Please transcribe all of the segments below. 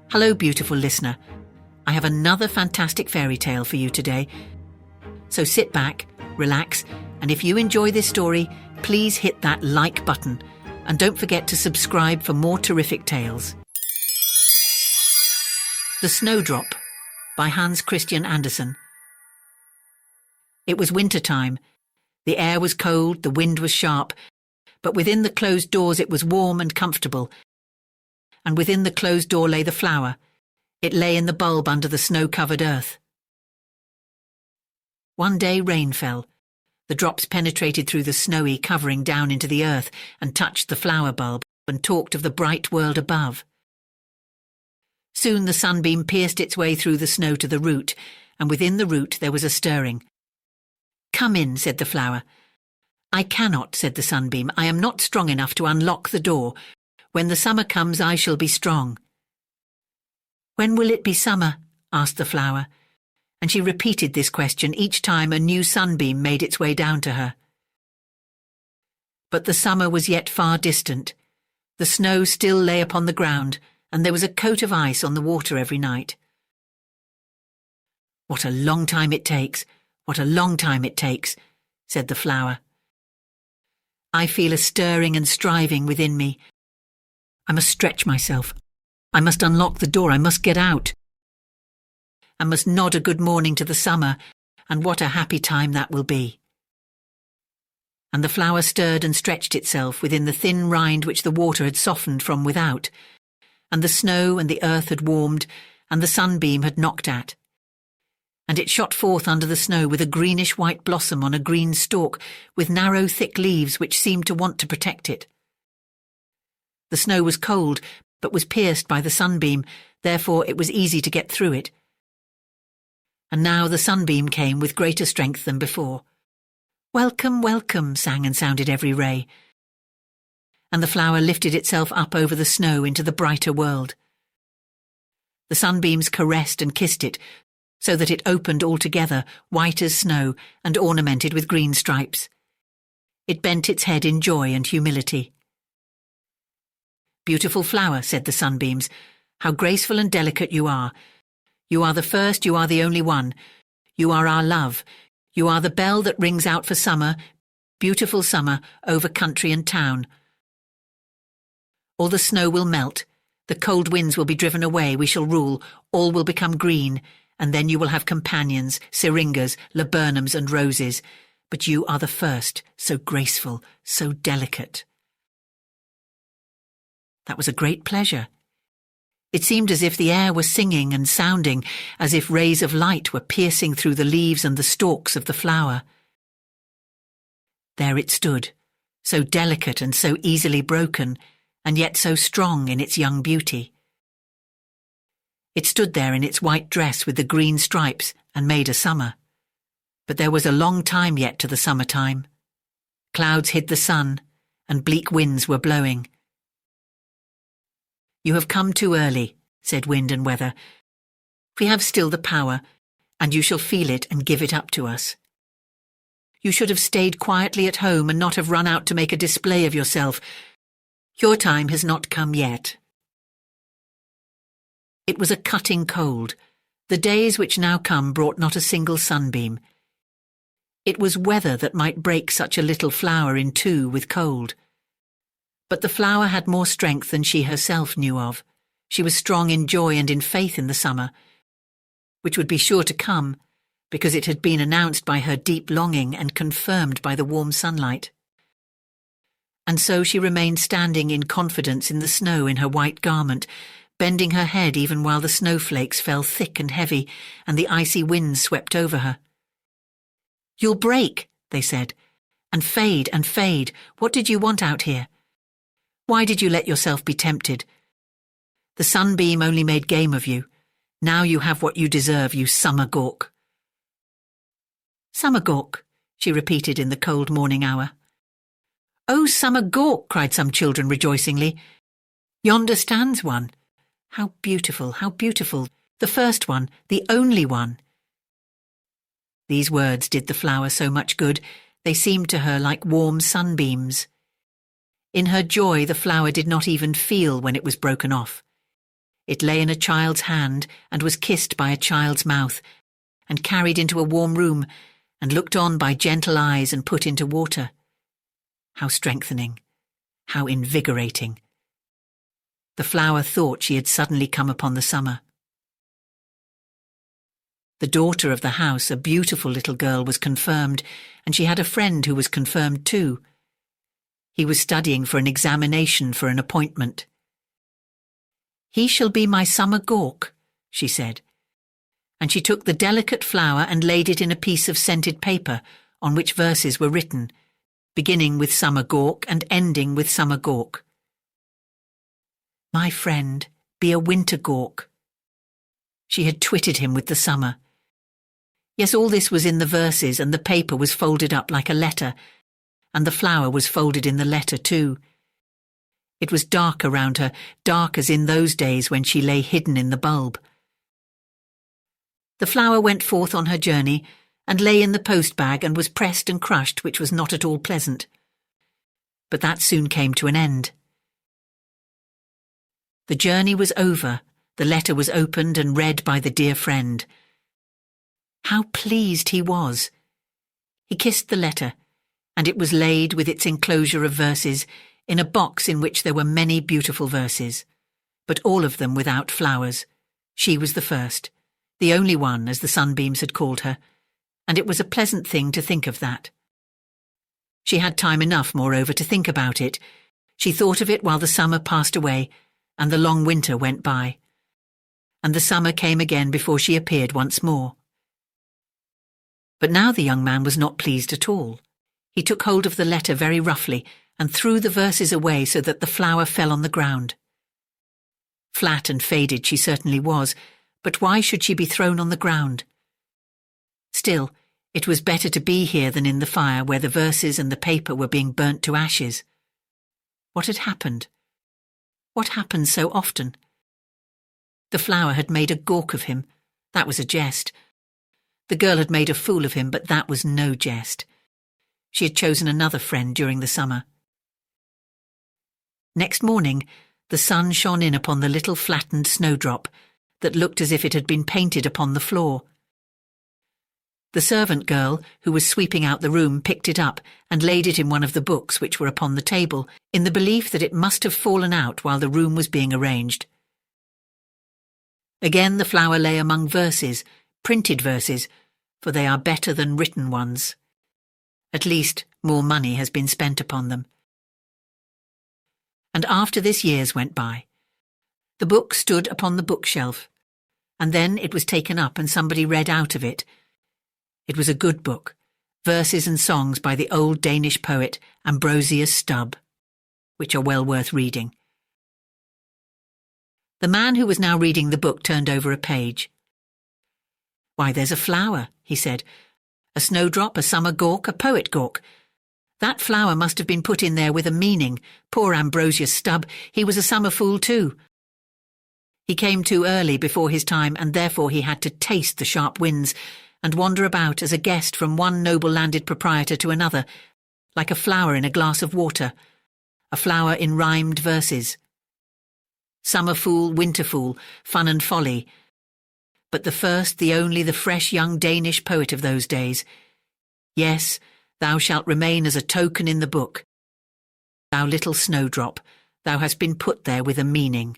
Hello, beautiful listener. I have another fantastic fairy tale for you today. So sit back, relax, and if you enjoy this story, please hit that like button and don't forget to subscribe for more terrific tales. The Snowdrop by Hans Christian Andersen. It was winter time. The air was cold, the wind was sharp, but within the closed doors it was warm and comfortable. And within the closed door lay the flower. It lay in the bulb under the snow-covered earth. One day rain fell. The drops penetrated through the snowy covering down into the earth and touched the flower bulb and talked of the bright world above. Soon the sunbeam pierced its way through the snow to the root, and within the root there was a stirring. "Come in," said the flower. "I cannot," said the sunbeam. "I am not strong enough to unlock the door. When the summer comes, I shall be strong." "When will it be summer?" asked the flower, and she repeated this question each time a new sunbeam made its way down to her. But the summer was yet far distant. The snow still lay upon the ground, and there was a coat of ice on the water every night. "What a long time it takes, what a long time it takes," said the flower. "I feel a stirring and striving within me. I must stretch myself. I must unlock the door. I must get out. I must nod a good morning to the summer, and what a happy time that will be." And the flower stirred and stretched itself within the thin rind which the water had softened from without, and the snow and the earth had warmed, and the sunbeam had knocked at. And it shot forth under the snow with a greenish-white blossom on a green stalk, with narrow, thick leaves which seemed to want to protect it. The snow was cold, but was pierced by the sunbeam, therefore it was easy to get through it. And now the sunbeam came with greater strength than before. "Welcome, welcome," sang and sounded every ray. And the flower lifted itself up over the snow into the brighter world. The sunbeams caressed and kissed it, so that it opened altogether, white as snow and ornamented with green stripes. It bent its head in joy and humility. "Beautiful flower," said the sunbeams, "how graceful and delicate you are. You are the first, you are the only one. You are our love. You are the bell that rings out for summer, beautiful summer, over country and town. All the snow will melt, the cold winds will be driven away, we shall rule, all will become green, and then you will have companions, syringas, laburnums and roses. But you are the first, so graceful, so delicate." That was a great pleasure. It seemed as if the air were singing and sounding, as if rays of light were piercing through the leaves and the stalks of the flower. There it stood, so delicate and so easily broken, and yet so strong in its young beauty. It stood there in its white dress with the green stripes and made a summer. But there was a long time yet to the summertime. Clouds hid the sun, and bleak winds were blowing. "You have come too early," said wind and weather. "We have still the power, and you shall feel it and give it up to us. You should have stayed quietly at home and not have run out to make a display of yourself. Your time has not come yet." It was a cutting cold. The days which now come brought not a single sunbeam. It was weather that might break such a little flower in two with cold. But the flower had more strength than she herself knew of. She was strong in joy and in faith in the summer, which would be sure to come, because it had been announced by her deep longing and confirmed by the warm sunlight. And so she remained standing in confidence in the snow in her white garment, bending her head even while the snowflakes fell thick and heavy and the icy winds swept over her. "You'll break," they said, "and fade and fade. What did you want out here? Why did you let yourself be tempted? The sunbeam only made game of you. Now you have what you deserve, you summer gawk." "Summer gawk," she repeated in the cold morning hour. "Oh, summer gawk," cried some children rejoicingly. "Yonder stands one. How beautiful, how beautiful. The first one, the only one." These words did the flower so much good, they seemed to her like warm sunbeams. In her joy the flower did not even feel when it was broken off. It lay in a child's hand and was kissed by a child's mouth and carried into a warm room and looked on by gentle eyes and put into water. How strengthening, how invigorating. The flower thought she had suddenly come upon the summer. The daughter of the house, a beautiful little girl, was confirmed, and she had a friend who was confirmed too. He was studying for an examination for an appointment. "He shall be my summer gawk," she said, and she took the delicate flower and laid it in a piece of scented paper on which verses were written, beginning with summer gawk and ending with summer gawk. "My friend, be a winter gawk." She had twitted him with the summer. Yes, all this was in the verses, and the paper was folded up like a letter, and the flower was folded in the letter too. It was dark around her, dark as in those days when she lay hidden in the bulb. The flower went forth on her journey, and lay in the post-bag and was pressed and crushed, which was not at all pleasant. But that soon came to an end. The journey was over, the letter was opened and read by the dear friend. How pleased he was! He kissed the letter, and it was laid with its enclosure of verses in a box in which there were many beautiful verses, but all of them without flowers. She was the first, the only one, as the sunbeams had called her, and it was a pleasant thing to think of that. She had time enough, moreover, to think about it. She thought of it while the summer passed away, and the long winter went by, and the summer came again before she appeared once more. But now the young man was not pleased at all. He took hold of the letter very roughly and threw the verses away so that the flower fell on the ground. Flat and faded she certainly was, but why should she be thrown on the ground? Still, it was better to be here than in the fire where the verses and the paper were being burnt to ashes. What had happened? What happened so often? The flower had made a gawk of him. That was a jest. The girl had made a fool of him, but that was no jest. She had chosen another friend during the summer. Next morning, the sun shone in upon the little flattened snowdrop that looked as if it had been painted upon the floor. The servant girl, who was sweeping out the room, picked it up and laid it in one of the books which were upon the table, in the belief that it must have fallen out while the room was being arranged. Again the flower lay among verses, printed verses, for they are better than written ones. At least, more money has been spent upon them. And after this years went by. The book stood upon the bookshelf, and then it was taken up and somebody read out of it. It was a good book, verses and songs by the old Danish poet Ambrosius Stubb, which are well worth reading. The man who was now reading the book turned over a page. "Why, there's a flower," he said. "A snowdrop, a summer gawk, a poet gawk. That flower must have been put in there with a meaning. Poor Ambrosius Stubb, he was a summer fool too. He came too early before his time, and therefore he had to taste the sharp winds and wander about as a guest from one noble landed proprietor to another, like a flower in a glass of water, a flower in rhymed verses. Summer fool, winter fool, fun and folly. But the first, the only, the fresh young Danish poet of those days. Yes, thou shalt remain as a token in the book. Thou little snowdrop, thou hast been put there with a meaning."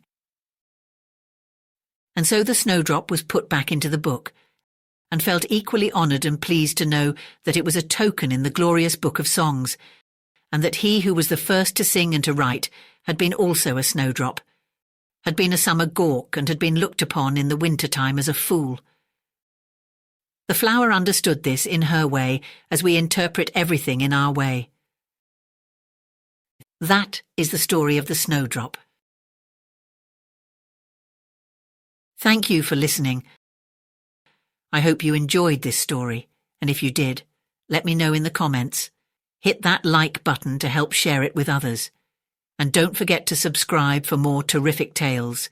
And so the snowdrop was put back into the book, and felt equally honoured and pleased to know that it was a token in the glorious book of songs, and that he who was the first to sing and to write had been also a snowdrop, had been a summer gawk, and had been looked upon in the winter time as a fool. The flower understood this in her way, as we interpret everything in our way. That is the story of the snowdrop. Thank you for listening. I hope you enjoyed this story, and if you did, let me know in the comments. Hit that like button to help share it with others. And don't forget to subscribe for more terrific tales.